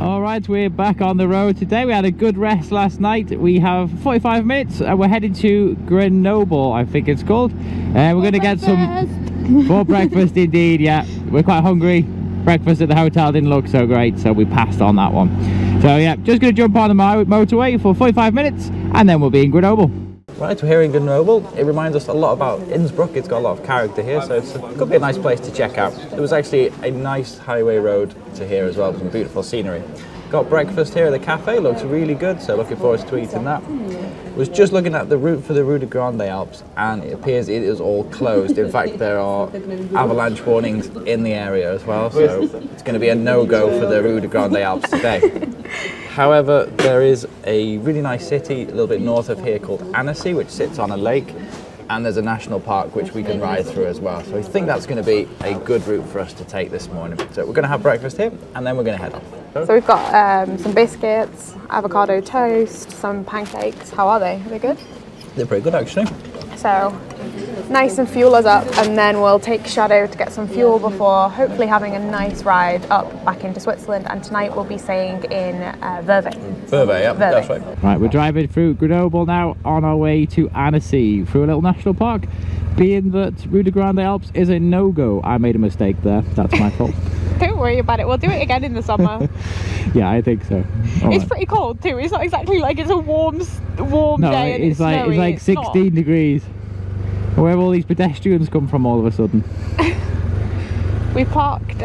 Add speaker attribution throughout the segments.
Speaker 1: Alright, we're back on the road today. We had a good rest last night. We have 45 minutes and we're heading to Grenoble, I think it's called. We're going to get some for breakfast indeed, yeah. We're quite hungry. Breakfast at the hotel didn't look so great, so we passed on that one. So yeah, just going to jump on the motorway for 45 minutes and then we'll be in Grenoble. Right, we're here in Grenoble. It reminds us a lot about Innsbruck. It's got a lot of character here, so it could be a nice place to check out. There was actually a nice highway road to here as well, some beautiful scenery. Got breakfast here at the cafe, looks really good, so looking forward to eating that. Was just looking at the route for the Rue de Grande Alps, and it appears it is all closed. In fact, there are avalanche warnings in the area as well, so it's going to be a no-go for the Rue de Grande Alps today. However, there is a really nice city a little bit north of here called Annecy, which sits on a lake, and there's a national park which we can ride through as well. So I think that's going to be a good route for us to take this morning. So we're going to have breakfast here, and then we're going to head off.
Speaker 2: So we've got some biscuits, avocado toast, some pancakes. How are they? Are they good?
Speaker 1: They're pretty good actually.
Speaker 2: So nice and fuel us up, and then we'll take Shadow to get some fuel before hopefully having a nice ride up back into Switzerland. And tonight we'll be staying in Vevey.
Speaker 1: Vevey, yeah, that's right. Right, we're driving through Grenoble now on our way to Annecy through a little national park. Being that Rue de Grande Alps is a no-go, I made a mistake there. That's my fault.
Speaker 2: Don't worry about it. We'll do it again in the summer.
Speaker 1: Yeah, I think so.
Speaker 2: It's pretty cold too. It's not exactly like it's a warm day. And it's
Speaker 1: like 16 degrees. Where have all these pedestrians come from all of a sudden?
Speaker 2: We parked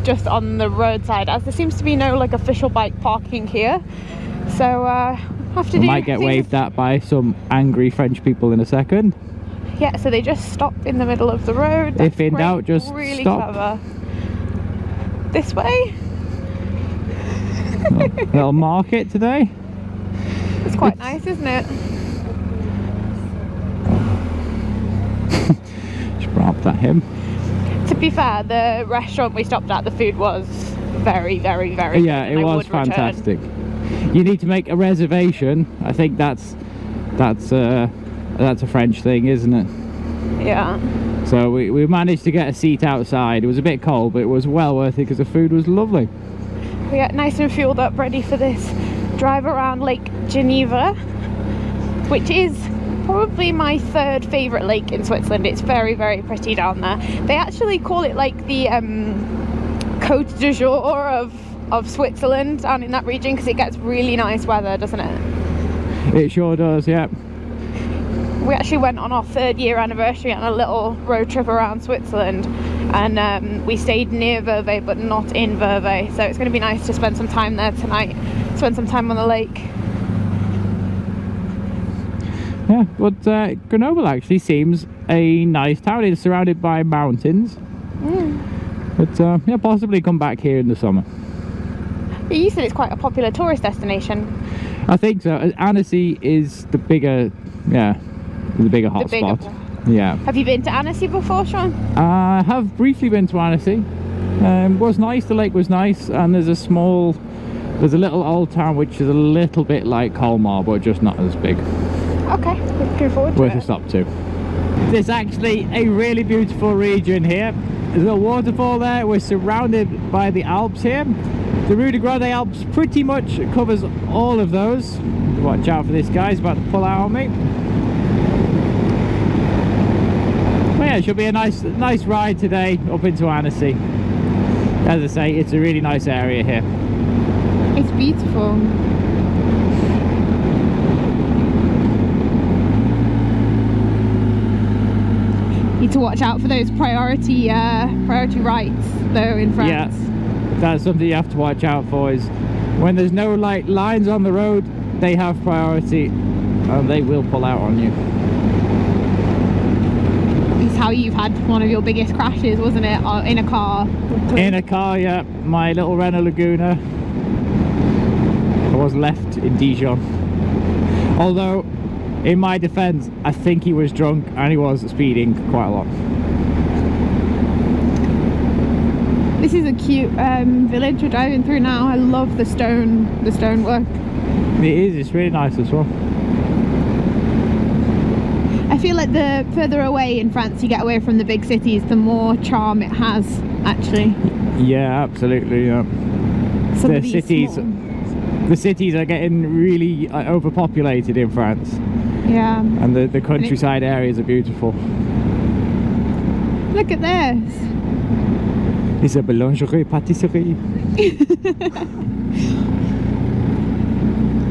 Speaker 2: just on the roadside, as there seems to be no like official bike parking here. So have to
Speaker 1: might get waved at by some angry French people in a second.
Speaker 2: Yeah, so they just stop in the middle of the road.
Speaker 1: If in doubt, just
Speaker 2: really
Speaker 1: stop.
Speaker 2: Clever. This way.
Speaker 1: Little market today.
Speaker 2: It's quite nice, isn't it?
Speaker 1: Just brought at him.
Speaker 2: To be fair, the restaurant we stopped at, the food was very, very, very good.
Speaker 1: Yeah, it was fantastic. You need to make a reservation. I think that's a French thing, isn't it?
Speaker 2: Yeah.
Speaker 1: So we managed to get a seat outside. It was a bit cold, but it was well worth it because the food was lovely.
Speaker 2: We got nice and fueled up, ready for this drive around Lake Geneva, which is probably my third favourite lake in Switzerland. It's very, very pretty down there. They actually call it like the Côte d'Azur of Switzerland down in that region because it gets really nice weather, doesn't it?
Speaker 1: It sure does, yeah.
Speaker 2: We actually went on our 3rd year anniversary on a little road trip around Switzerland, and we stayed near Vevey but not in Vevey, so it's going to be nice to spend some time there tonight, spend some time on the lake.
Speaker 1: Yeah, but Grenoble actually seems a nice town. It's surrounded by mountains. But yeah, possibly come back here in the summer.
Speaker 2: You said it's quite a popular tourist destination.
Speaker 1: I think so. Annecy is the bigger, hotspot. Yeah.
Speaker 2: Have you been to Annecy before, Sean?
Speaker 1: I have briefly been to Annecy. Was nice. The lake was nice, and there's a little old town which is a little bit like Colmar, but just not as big.
Speaker 2: Okay, looking forward to it.
Speaker 1: Worth a stop too. There's actually a really beautiful region here. There's a waterfall there. We're surrounded by the Alps here. The Rue de Grande Alps pretty much covers all of those. Watch out for this guy, he's about to pull out on me. But yeah, it should be a nice ride today up into Annecy. As I say, it's a really nice area here.
Speaker 2: It's beautiful. Need to watch out for those priority rights though in France.
Speaker 1: Yeah, that's something you have to watch out for, is when there's no lines on the road, they have priority and they will pull out on you.
Speaker 2: It's how you've had one of your biggest crashes, wasn't it? In a car?
Speaker 1: In a car, yeah. My little Renault Laguna. I was left in Dijon. Although, in my defence, I think he was drunk and he was speeding quite a lot.
Speaker 2: This is a cute village we're driving through now. I love the stonework.
Speaker 1: It is, it's really nice as well.
Speaker 2: I feel like the further away in France you get away from the big cities, the more charm it has, actually.
Speaker 1: Yeah, absolutely, yeah.
Speaker 2: Some
Speaker 1: the
Speaker 2: of these
Speaker 1: cities,
Speaker 2: small.
Speaker 1: the cities are getting really overpopulated in France,
Speaker 2: Yeah.
Speaker 1: and the countryside areas are beautiful.
Speaker 2: Look at this.
Speaker 1: It's a boulangerie pâtisserie.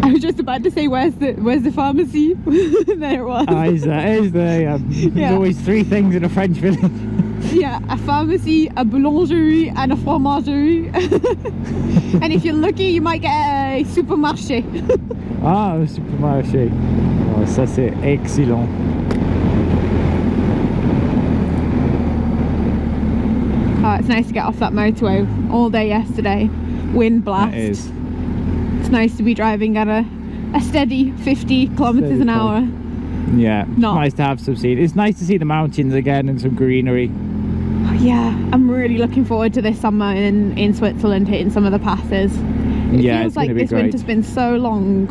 Speaker 2: I was just about to say, where's the pharmacy? There it was.
Speaker 1: Ah, is there? There's
Speaker 2: Yeah.
Speaker 1: always three things in a French village.
Speaker 2: Yeah, a pharmacy, a boulangerie, and a fromagerie. And if you're lucky, you might get a supermarché.
Speaker 1: Ah, un supermarché. Oh, ça c'est excellent.
Speaker 2: Oh, it's nice to get off that motorway all day yesterday. Wind blast.
Speaker 1: That is.
Speaker 2: It's nice to be driving at a steady 50 kilometers an hour.
Speaker 1: Yeah,
Speaker 2: Not.
Speaker 1: nice to have some scene. It's nice to see the mountains again and some greenery.
Speaker 2: Yeah, I'm really looking forward to this summer in Switzerland, hitting some of the passes. It
Speaker 1: Yeah,
Speaker 2: feels
Speaker 1: it's gonna
Speaker 2: like
Speaker 1: be
Speaker 2: this
Speaker 1: great.
Speaker 2: winter's been so long.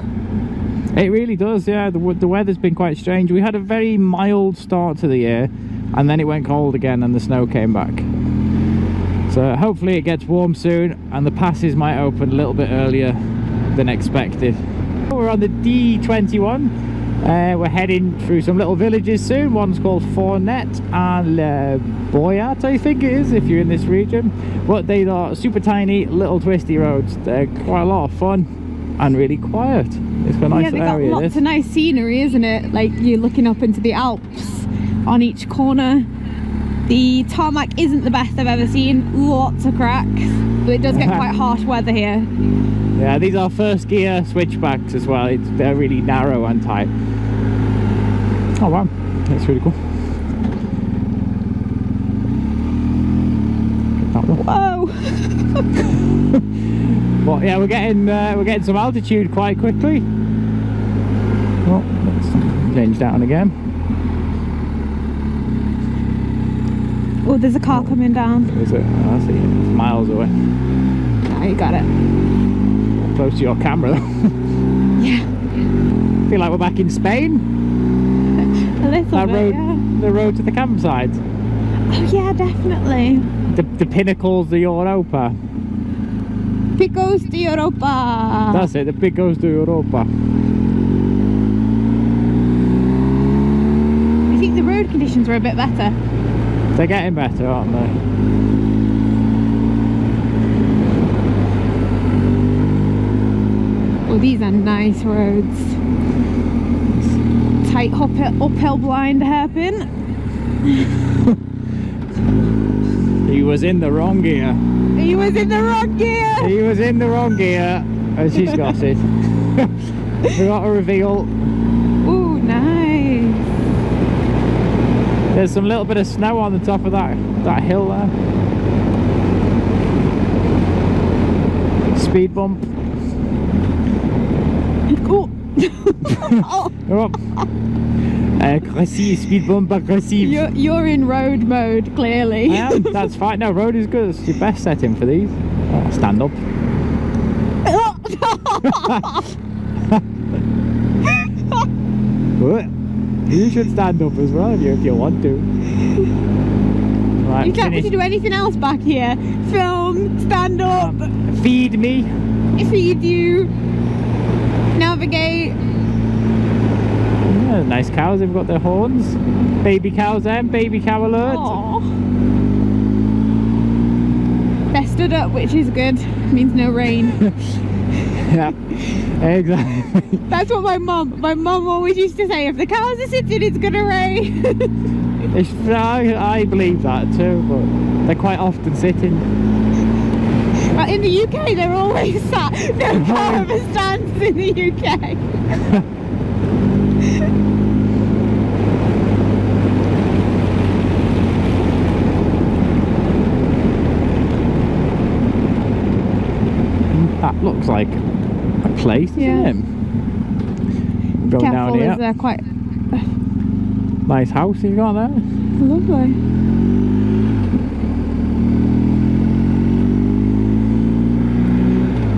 Speaker 1: It really does, yeah. The weather's been quite strange. We had a very mild start to the year, and then it went cold again and the snow came back. So hopefully it gets warm soon and the passes might open a little bit earlier than expected. We're on the D21. We're heading through some little villages soon. One's called Fournet and Le Boyat, I think it is, if you're in this region. But they are super tiny, little twisty roads. They're quite a lot of fun and really quiet. It's a nice
Speaker 2: Yeah, they've got
Speaker 1: area.
Speaker 2: lots of nice scenery, isn't it? Like you're looking up into the Alps on each corner. The tarmac isn't the best I've ever seen. Lots of cracks, but it does get quite harsh weather here.
Speaker 1: Yeah, these are first gear switchbacks as well. They're really narrow and tight. Oh wow, that's really cool. Get that one.
Speaker 2: Whoa!
Speaker 1: But yeah, we're getting some altitude quite quickly. Well, let's change down again.
Speaker 2: Oh, there's a car coming down.
Speaker 1: Is it? Oh, I see. It's miles away.
Speaker 2: Oh, you got it.
Speaker 1: Close to your camera though.
Speaker 2: Yeah,
Speaker 1: Feel like we're back in Spain.
Speaker 2: a little
Speaker 1: That
Speaker 2: bit.
Speaker 1: road,
Speaker 2: Yeah.
Speaker 1: the road to the campsite.
Speaker 2: Oh yeah, definitely.
Speaker 1: The pinnacles de Europa.
Speaker 2: Picos de Europa.
Speaker 1: That's it, the Picos de Europa.
Speaker 2: I think the road conditions were a bit better.
Speaker 1: They're getting better, aren't they?
Speaker 2: Oh, these are nice roads. Tight uphill blind hairpin.
Speaker 1: He was in the wrong gear.
Speaker 2: He was in the wrong gear.
Speaker 1: He was in the wrong gear, and she's got it. We got a reveal.
Speaker 2: Ooh, nice.
Speaker 1: There's some little bit of snow on the top of that hill there. Speed bump.
Speaker 2: Oh.
Speaker 1: Oh. Aggressive, speed bump, aggressive.
Speaker 2: You're in road mode, clearly.
Speaker 1: I am, that's fine. No, road is good. It's your best setting for these. Oh, stand up. What? You should stand up as well if you want to. Right,
Speaker 2: You can't
Speaker 1: finish.
Speaker 2: to do anything else back here. Film, stand up,
Speaker 1: Feed me.
Speaker 2: feed you, navigate.
Speaker 1: Yeah, nice cows. They've got their horns. Baby cows then. Baby cow alert.
Speaker 2: Aww. They're stood up, which is good. Means no rain.
Speaker 1: Yeah, exactly.
Speaker 2: That's what my mum always used to say. If the cows are sitting, it's gonna rain.
Speaker 1: I believe that too, but they're quite often sitting.
Speaker 2: But in the UK, they're always sat. No car ever stands in the UK.
Speaker 1: That looks like a place, doesn't
Speaker 2: Yeah.
Speaker 1: it? Going down
Speaker 2: Careful,
Speaker 1: here.
Speaker 2: is quite
Speaker 1: Nice house you've got there.
Speaker 2: lovely.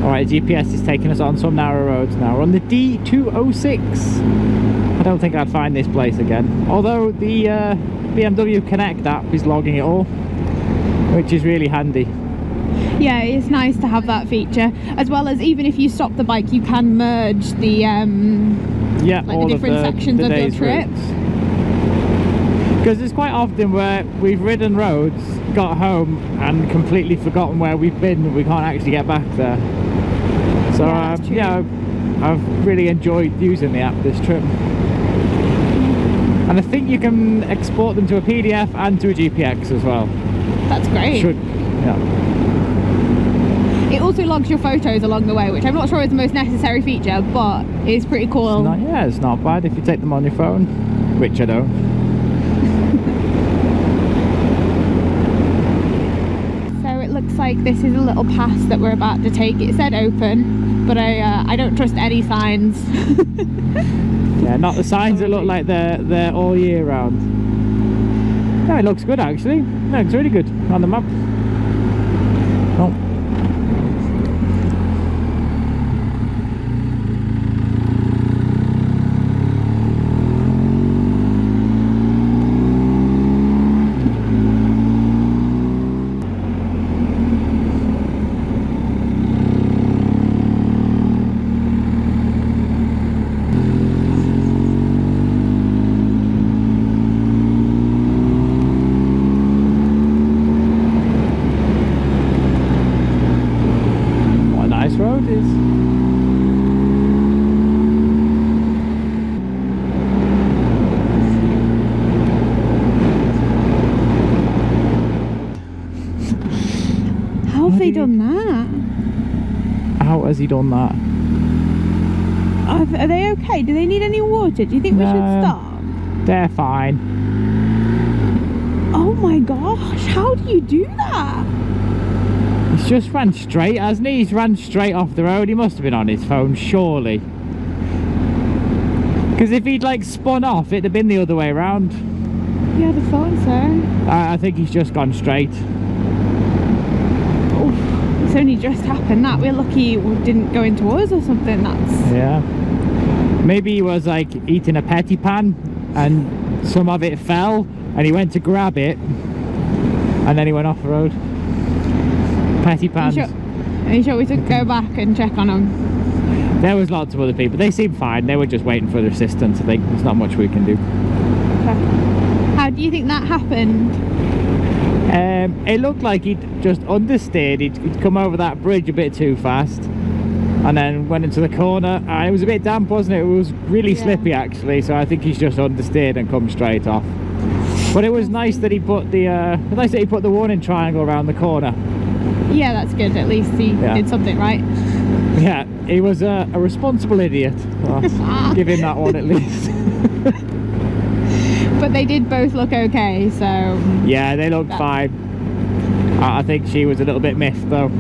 Speaker 1: Alright, GPS is taking us on some narrow roads now. We're on the D206. I don't think I'd find this place again. Although the BMW Connect app is logging it all, which is really handy.
Speaker 2: Yeah, it's nice to have that feature, as well as even if you stop the bike, you can merge the
Speaker 1: yeah,
Speaker 2: like
Speaker 1: all
Speaker 2: the different sections of your trip.
Speaker 1: Because there's quite often where we've ridden roads, got home, and completely forgotten where we've been, and we can't actually get back there. So yeah, I've really enjoyed using the app this trip. And I think you can export them to a PDF and to a GPX as well.
Speaker 2: That's great.
Speaker 1: Yeah.
Speaker 2: It also logs your photos along the way, which I'm not sure is the most necessary feature, but it's pretty cool.
Speaker 1: It's not bad if you take them on your phone, which I don't.
Speaker 2: So it looks like this is a little pass that we're about to take. It said open, but I don't trust any signs.
Speaker 1: Yeah, not the signs that look like they're all year round. No, it looks good actually. It looks really good on the map. Oh. Road is.
Speaker 2: How have they done that?
Speaker 1: How has he done that?
Speaker 2: Are they okay? Do they need any water? Do you think we should stop?
Speaker 1: They're fine.
Speaker 2: Oh my gosh, how do you do that?
Speaker 1: He's just ran straight, hasn't he? He's ran straight off the road. He must have been on his phone, surely. Because if he'd like spun off, it'd have been the other way around.
Speaker 2: Yeah, I'd have thought so.
Speaker 1: I think he's just gone straight.
Speaker 2: Oh, it's only just happened that. We're lucky it didn't go into us or something.
Speaker 1: Yeah. Maybe he was like eating a petty pan and some of it fell and he went to grab it and then he went off the road. Petty pans.
Speaker 2: Are you sure we should go back and check on them?
Speaker 1: There was lots of other people. They seemed fine. They were just waiting for their assistance. I think there's not much we can do.
Speaker 2: Okay. How do you think that happened?
Speaker 1: It looked like he'd just understeered. He'd come over that bridge a bit too fast and then went into the corner. It was a bit damp, wasn't it? It was really slippy actually, so I think he's just understeered and come straight off. But it was nice that he put the warning triangle around the corner.
Speaker 2: Yeah, that's good. At least he did something right.
Speaker 1: Yeah, he was a responsible idiot. Well, give him that one at least.
Speaker 2: But they did both look okay, so...
Speaker 1: Yeah, they looked fine. I think she was a little bit miffed though.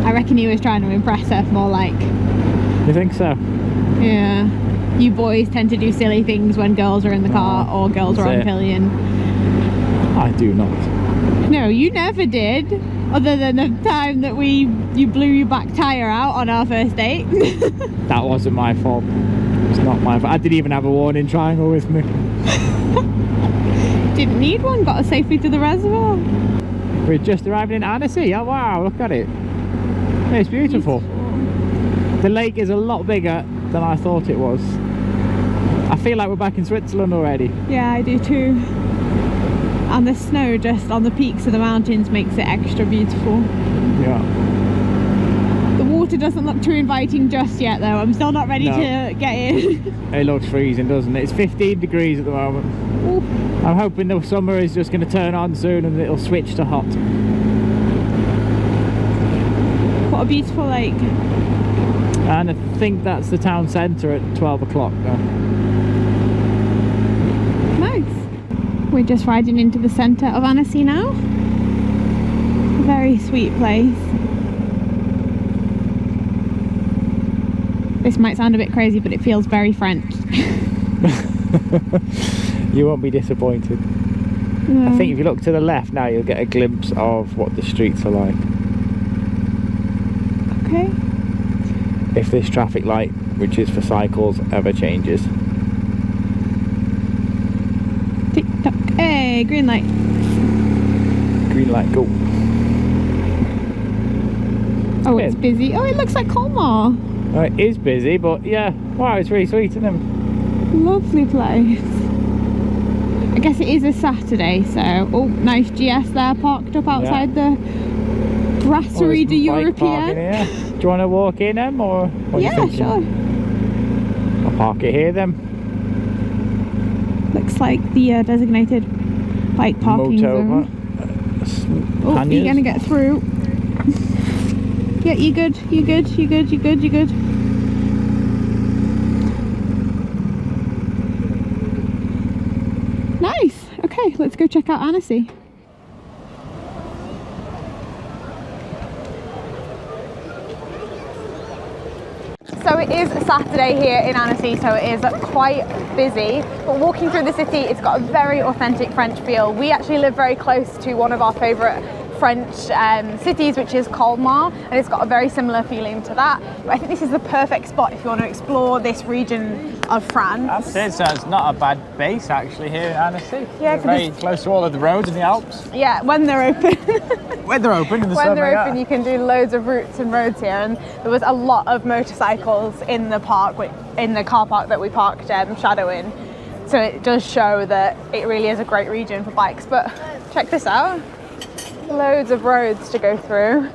Speaker 2: I reckon he was trying to impress her more like...
Speaker 1: You think so?
Speaker 2: Yeah. You boys tend to do silly things when girls are in the car or girls are on pillion.
Speaker 1: I do not.
Speaker 2: No, you never did. Other than the time that you blew your back tyre out on our first date.
Speaker 1: That wasn't my fault. It's not my fault. I didn't even have a warning triangle with me.
Speaker 2: Didn't need one, got us safely to the reservoir.
Speaker 1: We're just arriving in Annecy. Oh wow, look at it. It's beautiful. The lake is a lot bigger than I thought it was. I feel like we're back in Switzerland already.
Speaker 2: Yeah, I do too. And the snow just on the peaks of the mountains makes it extra beautiful.
Speaker 1: Yeah.
Speaker 2: The water doesn't look too inviting just yet though. I'm still not ready to get in.
Speaker 1: It looks freezing, doesn't it? It's 15 degrees at the moment.
Speaker 2: Ooh.
Speaker 1: I'm hoping the summer is just going to turn on soon and it'll switch to hot.
Speaker 2: What a beautiful lake.
Speaker 1: And I think that's the town centre at 12 o'clock now.
Speaker 2: Nice. We're just riding into the centre of Annecy now. A very sweet place. This might sound a bit crazy, but it feels very French.
Speaker 1: You won't be disappointed.
Speaker 2: No.
Speaker 1: I think if you look to the left now, you'll get a glimpse of what the streets are like.
Speaker 2: Okay.
Speaker 1: If this traffic light, which is for cycles, ever changes.
Speaker 2: Tick tock. Hey, green light.
Speaker 1: Green light, go.
Speaker 2: Oh, it's busy. Oh, it looks like Colmar.
Speaker 1: Well, it is busy, but yeah, wow, it's really sweet, isn't it?
Speaker 2: Lovely place. I guess it is a Saturday, so oh, nice GS there parked up outside the Brasserie de European.
Speaker 1: Do you want to walk in them, or what
Speaker 2: yeah, sure.
Speaker 1: I'll park it here then.
Speaker 2: Looks like the designated bike parking zone. Oh, you're gonna get through. Yeah, you good, you good, you good, you good, you good. Nice. Okay, let's go check out Annecy. So it is Saturday here in Annecy, so it is quite busy. But walking through the city, it's got a very authentic French feel. We actually live very close to one of our favourite French cities, which is Colmar, and it's got a very similar feeling to that. But I think this is the perfect spot if you want to explore this region of France.
Speaker 1: That's it, so it's not a bad base actually here in Annecy.
Speaker 2: Yeah,
Speaker 1: very close to all of the roads in the Alps.
Speaker 2: Yeah, when they're open.
Speaker 1: When they're open in the
Speaker 2: when
Speaker 1: summer,
Speaker 2: they're open, you can do loads of routes and roads here, and there was a lot of motorcycles in the park, in the car park that we parked Shadow in. So it does show that it really is a great region for bikes. But check this out. Loads of roads to go through.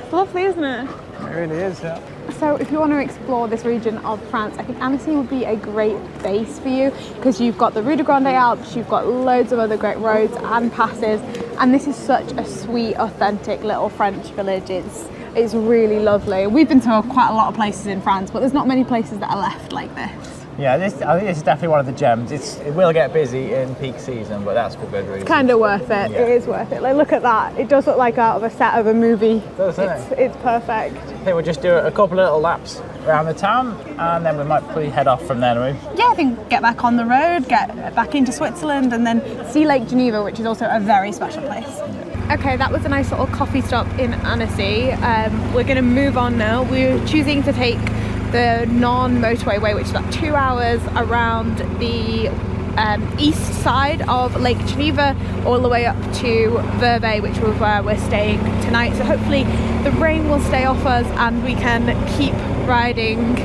Speaker 2: It's lovely, isn't it?
Speaker 1: It really is, yeah.
Speaker 2: So if you want to explore this region of France, I think Annecy would be a great base for you, because you've got the Rue de Grande Alps, you've got loads of other great roads and passes, and this is such a sweet, authentic little French village. It's really lovely. We've been to quite a lot of places in France, but there's not many places that are left like this.
Speaker 1: Yeah, I think this is definitely one of the gems. It will get busy in peak season, but that's for good reason.
Speaker 2: It's kind of worth it. Yeah. It is worth it. Like, look at that. It does look like out of a set of a movie.
Speaker 1: Doesn't it?
Speaker 2: It's perfect.
Speaker 1: I think we'll just do a couple of little laps around the town, and then we might probably head off from there, don't we?
Speaker 2: Yeah, I think get back on the road, get back into Switzerland, and then see Lake Geneva, which is also a very special place. Yeah. Okay, that was a nice little coffee stop in Annecy. We're going to move on now. We're choosing to take the non-motorway way, which is about 2 hours around the east side of Lake Geneva, all the way up to Vevey, which is where we're staying tonight. So hopefully the rain will stay off us and we can keep riding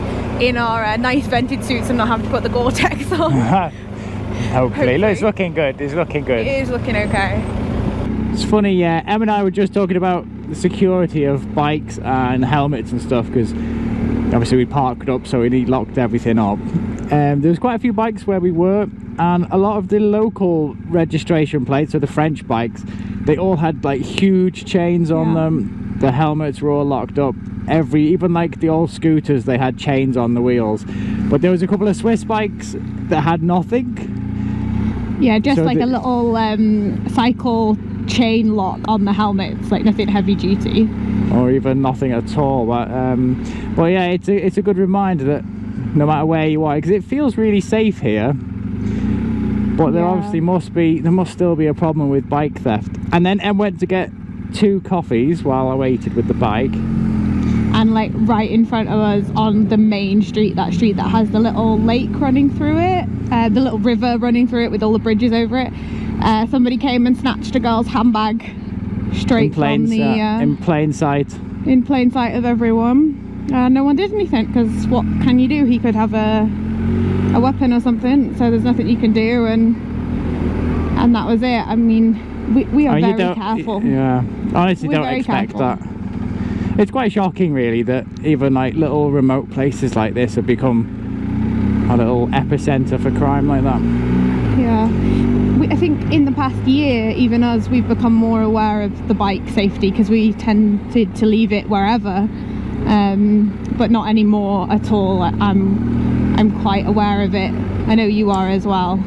Speaker 2: in our nice vented suits and not have to put the Gore-Tex on.
Speaker 1: Hopefully. Look, it's looking good. It's looking good.
Speaker 2: It is looking okay.
Speaker 1: It's funny, yeah. Em and I were just talking about the security of bikes and helmets and stuff, because obviously we parked up, so we locked everything up. There was quite a few bikes where we were, and a lot of the local registration plates, so the French bikes, they all had like huge chains on them. The helmets were all locked up. Even like the old scooters, they had chains on the wheels. But there was a couple of Swiss bikes that had nothing. Yeah, just so like a little cycle chain lock on the helmets, like nothing heavy duty. Or even nothing at all. But yeah, it's a good reminder that no matter where you are, because it feels really safe here, but there obviously must still be a problem with bike theft. And then Em went to get 2 coffees while I waited with the bike, and like right in front of us on the main street, that street that has the little lake running through it, the little river running through it with all the bridges over it, somebody came and snatched a girl's handbag straight from the in plain sight of everyone. No one did anything, because what can you do? He could have a weapon or something, so there's nothing you can do, and that was it. I mean, we are very careful. Yeah, honestly, don't expect that. It's quite shocking really that even like little remote places like this have become a little epicenter for crime like that. Yeah, I think in the past year, even us, we've become more aware of the bike safety, because we tended to leave it wherever, but not anymore at all. I'm quite aware of it. I know you are as well.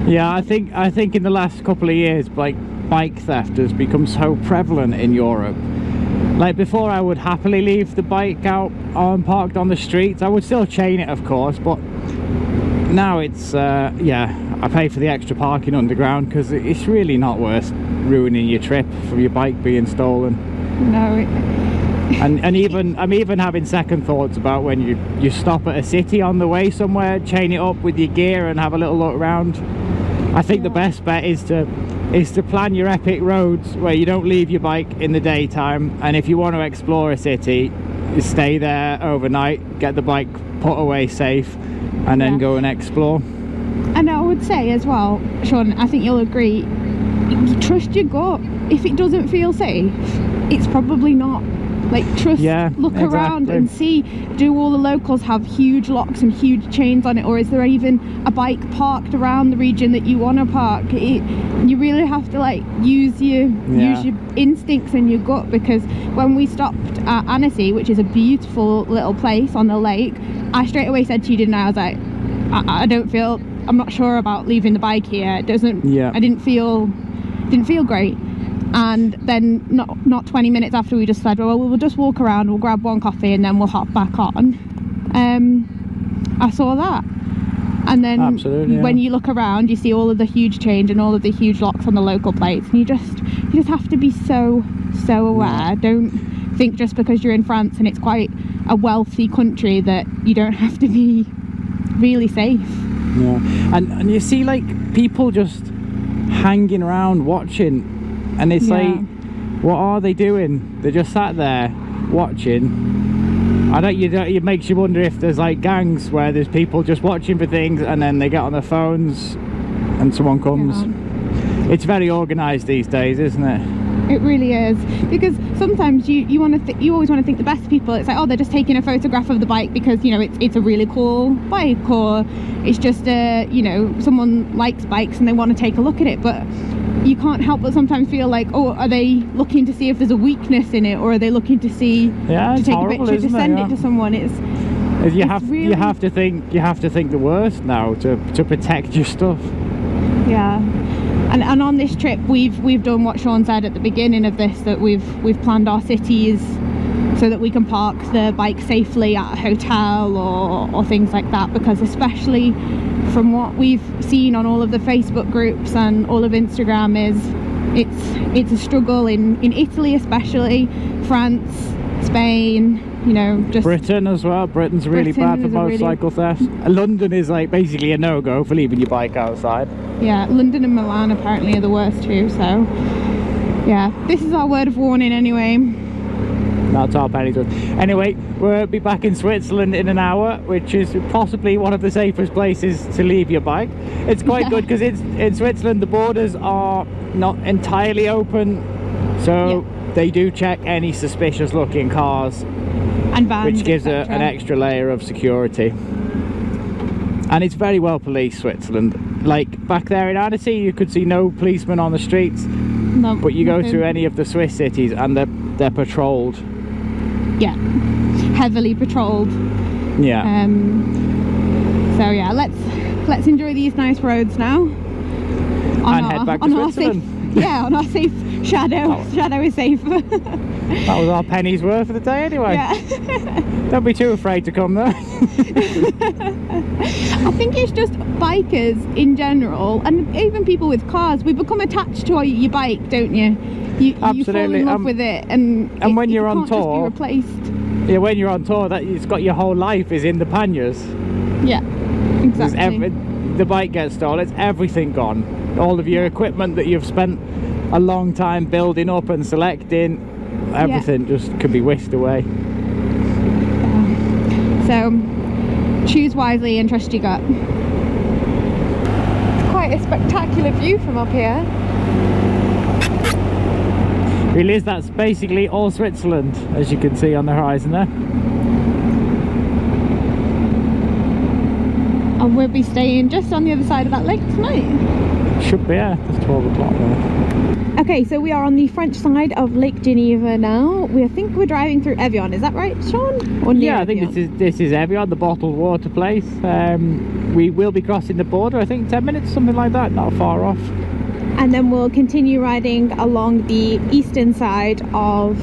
Speaker 1: Yeah, I think in the last couple of years, like, bike theft has become so prevalent in Europe. Like before, I would happily leave the bike out parked on the streets. I would still chain it, of course, but now it's yeah, I pay for the extra parking underground, because it's really not worth ruining your trip for your bike being stolen. No. And I'm even having second thoughts about when you stop at a city on the way somewhere, chain it up with your gear and have a little look around. I think the best bet is to is to plan your epic roads where you don't leave your bike in the daytime, and if you want to explore a city, you stay there overnight, get the bike put away safe, and then go and explore.
Speaker 2: And I would say as well, Sean, I think you'll agree, you trust your gut. If it doesn't feel safe, it's probably not. Like, trust, look around and see, do all the locals have huge locks and huge chains on it, or is there even a bike parked around the region that you want to park? You really have to like use your instincts and your gut, because when we stopped at Annecy, which is a beautiful little place on the lake, I straight away said to you, didn't I? I was like, I'm not sure about leaving the bike here. It doesn't, I didn't feel great. And then not 20 minutes after, we just said, well, we'll just walk around, we'll grab one coffee and then we'll hop back on. I saw that. And then when you look around, you see all of the huge change and all of the huge locks on the local plates, and you just have to be so aware. Don't think just because you're in France and it's quite a wealthy country that you don't have to be really safe. And you see like people just hanging around watching, and it's like, what are they doing? They're just sat there watching. It makes you wonder if there's like gangs where there's people just watching for things, and then they get on their phones and someone comes. It's very organised these days, isn't it? It really is, because sometimes you always want to think the best people. It's like, oh, they're just taking a photograph of the bike because, you know, it's a really cool bike, or it's just someone likes bikes and they want to take a look at it. But you can't help but sometimes feel like, oh, are they looking to see if there's a weakness in it, or are they looking to see to take a picture to send it to someone?
Speaker 1: You have to think the worst now to protect your stuff. And on this trip we've done what Sean said at the beginning of this, that we've planned our cities so that we can park the bike safely at a hotel or things like that, because especially from what we've seen on all of the Facebook groups and all of Instagram, it's a struggle in Italy, especially France, Spain, you know, just Britain as well. Britain's really bad for motorcycle theft. London is like basically a no-go for leaving your bike outside.
Speaker 2: London and Milan apparently are the worst too, so this is our word of warning anyway.
Speaker 1: That's our pennies worth. Anyway, we'll be back in Switzerland in an hour, which is possibly one of the safest places to leave your bike. It's quite good because in Switzerland the borders are not entirely open, so they do check any suspicious looking cars
Speaker 2: and vans,
Speaker 1: which gives an extra layer of security. And it's very well policed, Switzerland. Like back there in Annecy, you could see no policemen on the streets, but you go through any of the Swiss cities and they're patrolled. Heavily patrolled.
Speaker 2: So let's enjoy these nice roads now
Speaker 1: and head back to Switzerland.
Speaker 2: On our safe shadow. Shadow is safe.
Speaker 1: That was our pennies worth for the day anyway. Don't be too afraid to come there.
Speaker 2: I think it's just bikers in general, and even people with cars, we become attached to your bike, don't you? You fall in love with it, and
Speaker 1: when you're on tour,
Speaker 2: just be replaced.
Speaker 1: When you're on tour, it's got your whole life is in the panniers.
Speaker 2: Exactly.
Speaker 1: The bike gets stolen, it's everything gone. All of your equipment that you've spent a long time building up and selecting, everything just could be whisked away.
Speaker 2: So choose wisely and trust your gut. It's quite a spectacular view from up here.
Speaker 1: Really is. That's basically all Switzerland, as you can see on the horizon there.
Speaker 2: And we'll be staying just on the other side of that lake tonight.
Speaker 1: Should be, it's 12 o'clock there.
Speaker 2: Okay, so we are on the French side of Lake Geneva now. I think we're driving through Evian, is that right, Sean? Or
Speaker 1: I think this is Evian, the bottled water place. We will be crossing the border, I think 10 minutes, something like that, not far off.
Speaker 2: And then we'll continue riding along the eastern side of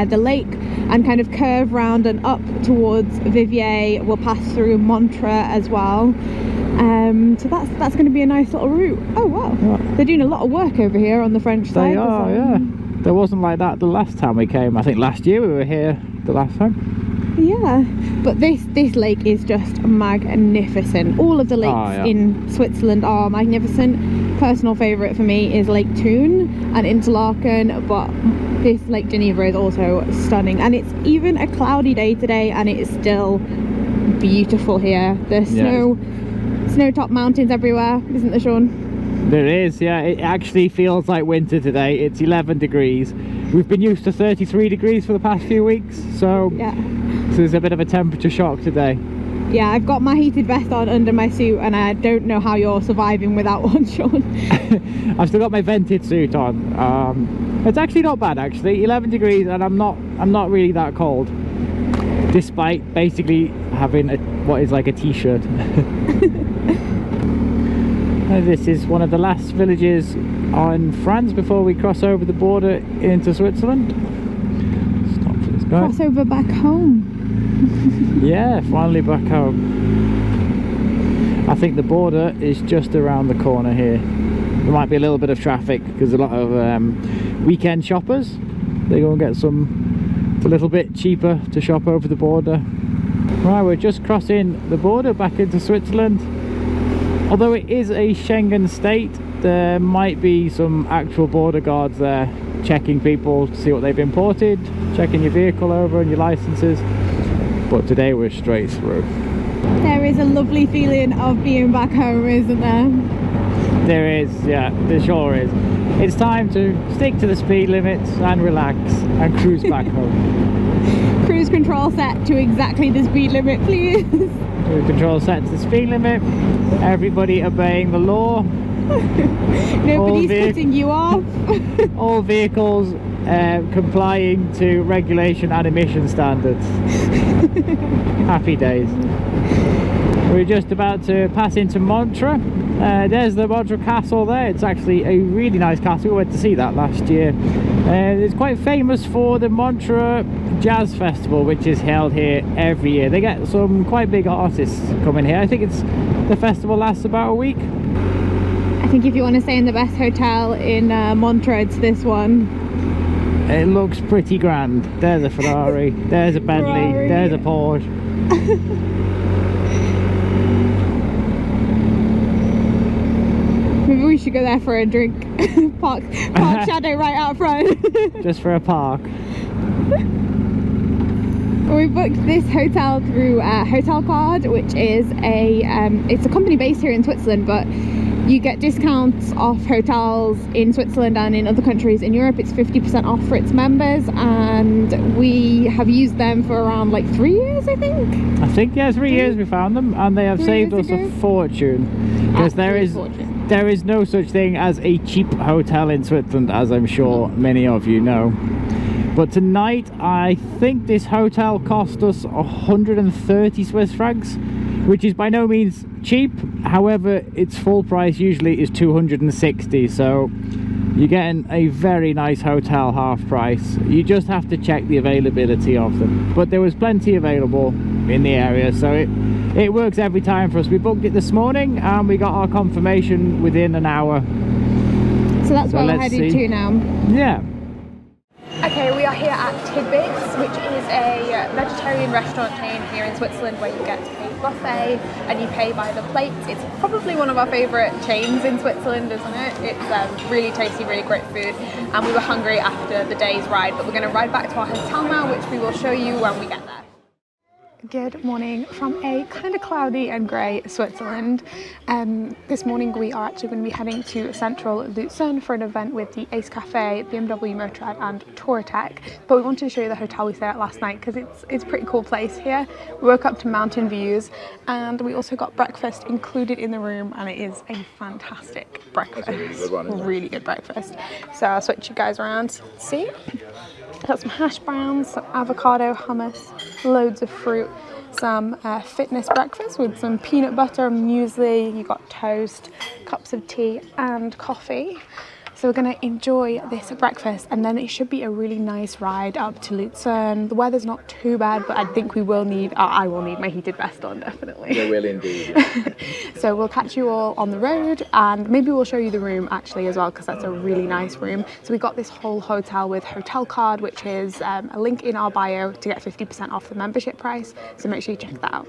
Speaker 2: the lake and kind of curve round and up towards Viviers. We'll pass through Montreux as well. So that's going to be a nice little route. Oh wow, they're doing a lot of work over here on the French side.
Speaker 1: They are, There wasn't like that the last time we came. I think last year we were here the last time.
Speaker 2: But this lake is just magnificent. All of the lakes in Switzerland are magnificent. personal favourite for me is Lake Thun and Interlaken, but this Lake Geneva is also stunning, and it's even a cloudy day today and it is still beautiful here. There's snow-topped mountains everywhere, isn't there, Sean?
Speaker 1: There is, yeah. It actually feels like winter today. It's 11 degrees. We've been used to 33 degrees for the past few weeks, so there's a bit of a temperature shock today.
Speaker 2: Yeah, I've got my heated vest on under my suit, and I don't know how you're surviving without one, Sean.
Speaker 1: I've still got my vented suit on. It's actually not bad, actually. 11 degrees, and I'm not really that cold, despite basically having what is like a t-shirt. This is one of the last villages in France before we cross over the border into Switzerland. Stop for this guy.
Speaker 2: Cross over back home.
Speaker 1: Yeah, finally back home. I think the border is just around the corner here. There might be a little bit of traffic because a lot of weekend shoppers, they go and get some. It's a little bit cheaper to shop over the border. Right, we're just crossing the border back into Switzerland. Although it is a Schengen state, there might be some actual border guards there checking people to see what they've imported, checking your vehicle over and your licenses. But today we're straight through.
Speaker 2: There is a lovely feeling of being back home, isn't there?
Speaker 1: There is, yeah, there sure is. It's time to stick to the speed limits and relax and cruise back home.
Speaker 2: Cruise control set to exactly the speed limit, please.
Speaker 1: Cruise control set to the speed limit. Everybody obeying the law.
Speaker 2: Nobody's cutting you off.
Speaker 1: All vehicles complying to regulation and emission standards. Happy days. We're just about to pass into Montreux. There's the Montreux castle there. It's actually a really nice castle. We went to see that last year. It's quite famous for the Montreux Jazz Festival, which is held here every year. They get some quite big artists coming here. I think the festival lasts about a week.
Speaker 2: I think if you want to stay in the best hotel in Montreux, it's this one.
Speaker 1: It looks pretty grand. There's a Ferrari, there's a Bentley, there's a Porsche.
Speaker 2: Maybe we should go there for a drink. Park Shadow right out front.
Speaker 1: Just for a park.
Speaker 2: We booked this hotel through Hotel Card, which is it's a company based here in Switzerland, but you get discounts off hotels in Switzerland and in other countries in Europe. It's 50% off for its members, and we have used them for around like 3 years, I think. Yeah, 3 years we found them, and they have saved us a fortune, because there is no such thing as a cheap hotel in Switzerland, as I'm sure many of you know. But tonight, I think this hotel cost us 130 Swiss francs, which is by no means cheap. However, its full price usually is 260, so you're getting a very nice hotel half price. You just have to check the availability of them. But there was plenty available in the area, so it works every time for us. We booked it this morning and we got our confirmation within an hour. So that's where we're headed to now.
Speaker 1: Yeah.
Speaker 2: Okay, we are here at Tidbits, which is a vegetarian restaurant chain here in Switzerland where you get a buffet and you pay by the plate. It's probably one of our favourite chains in Switzerland, isn't it? It's really tasty, really great food, and we were hungry after the day's ride, but we're going to ride back to our hotel now, which we will show you when we get there. Good morning from a kind of cloudy and grey Switzerland. This morning we are actually going to be heading to central Lucerne for an event with the Ace Cafe, BMW Motorrad and Touratech, but we wanted to show you the hotel we stayed at last night because it's a pretty cool place here. We woke up to mountain views, and we also got breakfast included in the room, and it is a fantastic breakfast. Really good breakfast. So I'll switch you guys around. See? Got some hash browns, some avocado hummus, loads of fruit, some fitness breakfast with some peanut butter, muesli, you got toast, cups of tea and coffee. So we're going to enjoy this breakfast, and then it should be a really nice ride up to Lucerne. The weather's not too bad, but I think we will need, I will need my heated vest on, definitely.
Speaker 1: You will indeed. Yeah.
Speaker 2: So we'll catch you all on the road, and maybe we'll show you the room actually as well, because that's a really nice room. So we got this whole hotel with hotel card, which is a link in our bio to get 50% off the membership price. So make sure you check that out.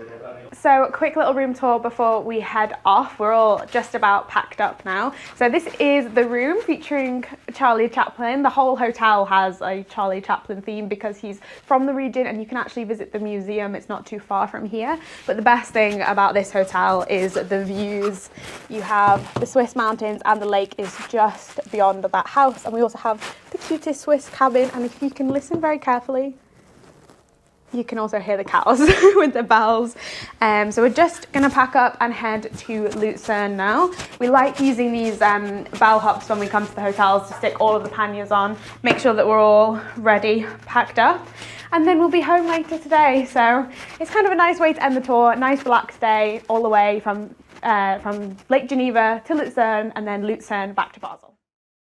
Speaker 2: So quick little room tour before we head off. We're all just about packed up now. So this is the room featuring Charlie Chaplin. The whole hotel has a Charlie Chaplin theme because he's from the region, and you can actually visit the museum. It's not too far from here. But the best thing about this hotel is the views. You have the Swiss mountains, and the lake is just beyond that house. And we also have the cutest Swiss cabin. And if you can listen very carefully, you can also hear the cows with the bells. So we're just gonna pack up and head to Lucerne now. We like using these bellhops when we come to the hotels to stick all of the panniers on, make sure that we're all ready, packed up, and then we'll be home later today. So it's kind of a nice way to end the tour, nice relaxed day all the way from Lake Geneva to Lucerne, and then Lucerne back to Basel.